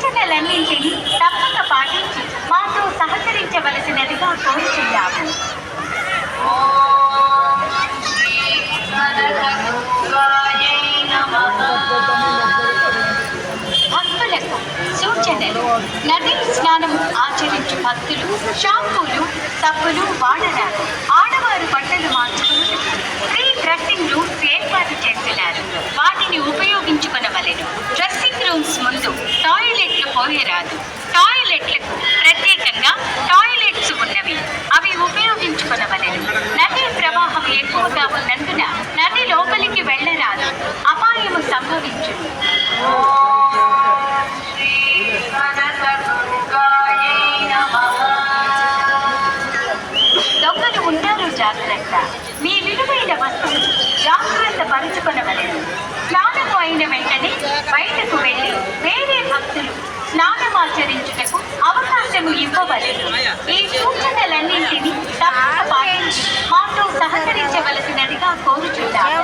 సూచనలన్నింటినీ తప్పక పాటించి మాతో సహకరించవలసినదిగా కోరుచున్నాము. భక్తులకు సూచనలు. నదీ స్నానం ఆచరించు భక్తులు షాంపూలు సబ్బులు వాడరాదు. ఆడవారు బట్టలు మార్చుకున్నట్టు ఫ్రీ డ్రెస్సింగ్ రూమ్స్ ఏర్పాటు చేస్తున్నారు. వాటిని ఉపయోగించుకొనవలెను. డ్రెస్సింగ్ రూమ్స్ ముందు టాయిలెట్లు పోయరాదు. టాయిలెట్లకు ప్రత్యేకంగా టాయిలెట్స్ ఉన్నవి. అవి ఉపయోగించుకొనవలెను. నదీ ప్రవాహం ఎక్కువగా ఉన్నందున నది లోపలికి వెళ్ళరాదు. అపాయము సంభవించును. దొంగలు ఉంటారు, జాగ్రత్త. మీ విలువైన వస్తువులు జాగ్రత్త పరుచుకొనవలెను. స్నానము అయిన వెంటనే బయటకు వెళ్ళి వేరే భక్తులు స్నానమాచరించుటకు అవకాశము ఇవ్వవలెను. ఈ సూచనలన్నింటినీ తప్పక పాటించి మాతో సహకరించవలసినదిగా కోరుచున్నాము.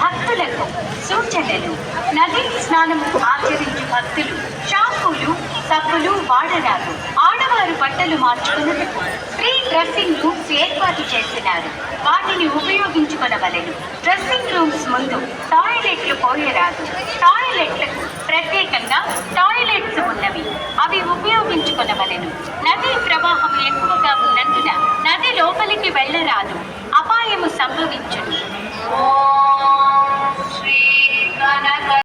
భక్తులకు సూచనలు. నదీ స్నానము ఆచరించు భక్తులు షాంపూలు సబ్బులు వాడరాదు. ఆడవారు బట్టలు మార్చుకున్నట్టు ఫ్రీ డ్రెస్సింగ్ రూమ్స్ ఏర్పాటు చేస్తున్నారు. వాటిని ఉపయోగించుకొనవలెను. డ్రెస్సింగ్ రూమ్స్ ముందు టాయిలెట్లు పోయరాదు. టాయిలెట్లకు ప్రత్యేకంగా టాయిలెట్స్ ఉన్నవి. అవి ఉపయోగించుకొనవలెను. నదీ ప్రవాహం ఎక్కువగా ఉన్నందున నది లోపలికి వెళ్ళరాదు. అపాయము సంభవించును.